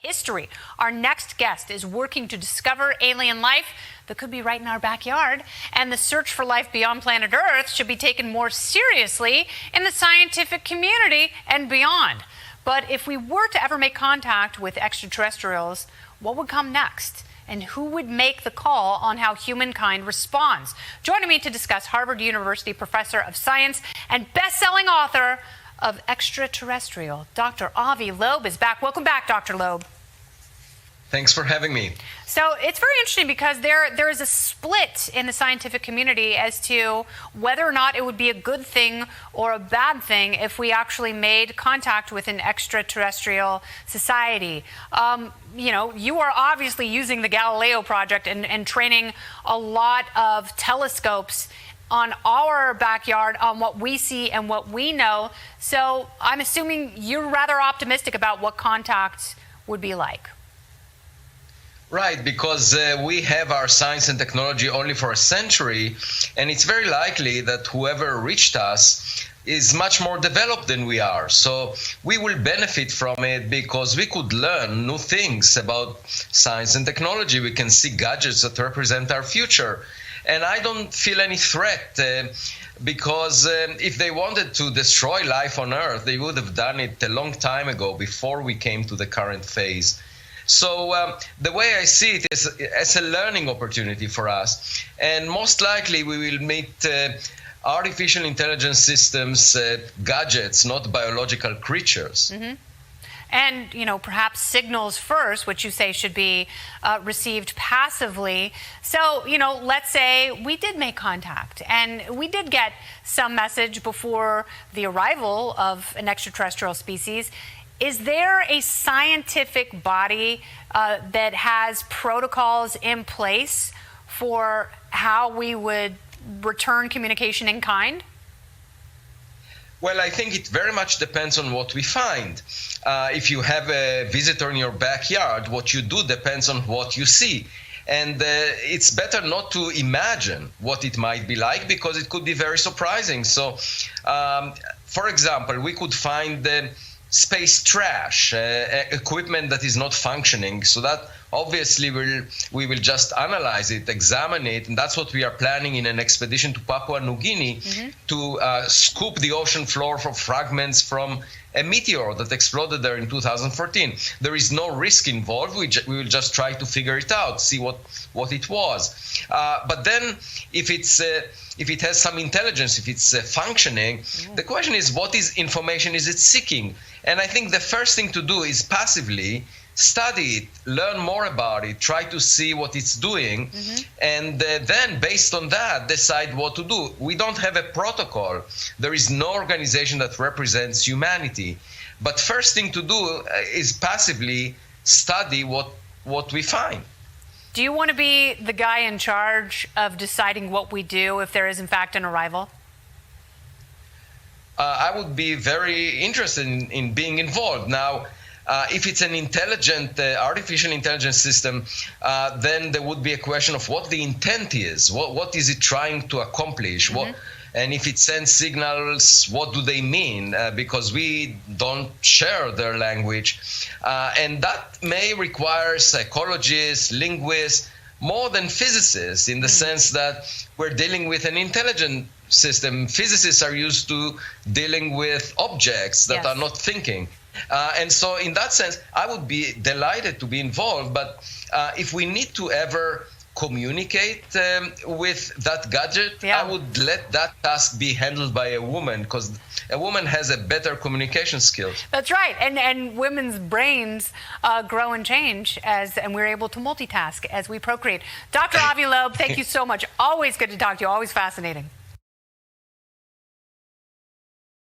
history. Our next guest is working to discover alien life that could be right in our backyard, and the search for life beyond planet Earth should be taken more seriously in the scientific community and beyond. But if we were to ever make contact with extraterrestrials, what would come next? And who would make the call on how humankind responds? Joining me to discuss, Harvard University professor of science and best-selling author of Extraterrestrial, Dr. Avi Loeb is back. Welcome back, Dr. Loeb. Thanks for having me. So it's very interesting because there is a split in the scientific community as to whether or not it would be a good thing or a bad thing if we actually made contact with an extraterrestrial society. You are obviously using the Galileo project and training a lot of telescopes on our backyard, on what we see and what we know. So I'm assuming you're rather optimistic about what contact would be like. Right, because we have our science and technology only for a century, and it's very likely that whoever reached us is much more developed than we are. So we will benefit from it because we could learn new things about science and technology. We can see gadgets that represent our future. And I don't feel any threat because if they wanted to destroy life on Earth, they would have done it a long time ago before we came to the current phase. So the way I see it is as a learning opportunity for us. And most likely we will meet artificial intelligence systems, gadgets, not biological creatures. Mm-hmm. And, perhaps signals first, which you say should be received passively. So, let's say we did make contact and we did get some message before the arrival of an extraterrestrial species. Is there a scientific body that has protocols in place for how we would return communication in kind? Well, I think it very much depends on what we find. If you have a visitor in your backyard, what you do depends on what you see. And it's better not to imagine what it might be like because it could be very surprising. So, for example, we could find space trash, equipment that is not functioning. So that obviously we will just analyze it, examine it, and that's what we are planning in an expedition to Papua New Guinea to scoop the ocean floor for fragments from a meteor that exploded there in 2014. There is no risk involved. We will just try to figure it out, see what it was. But then if it has some intelligence, if it's functioning, the question is what information is it seeking? And I think the first thing to do is passively study it, learn more about it, try to see what it's doing, and then based on that, decide what to do. We don't have a protocol. There is no organization that represents humanity. But first thing to do is passively study what we find. Do you want to be the guy in charge of deciding what we do if there is in fact an arrival? I would be very interested in being involved. Now, if it's an intelligent, artificial intelligence system, then there would be a question of what the intent is. What is it trying to accomplish? And if it sends signals, what do they mean? Because we don't share their language. And that may require psychologists, linguists, more than physicists, in the sense that we're dealing with an intelligent system. Physicists are used to dealing with objects that are not thinking. And so in that sense, I would be delighted to be involved. But if we need to ever communicate with that gadget, I would let that task be handled by a woman, because a woman has a better communication skill. That's right. And women's brains grow and change and we're able to multitask as we procreate. Dr. Avi Loeb, thank you so much. Always good to talk to you. Always fascinating.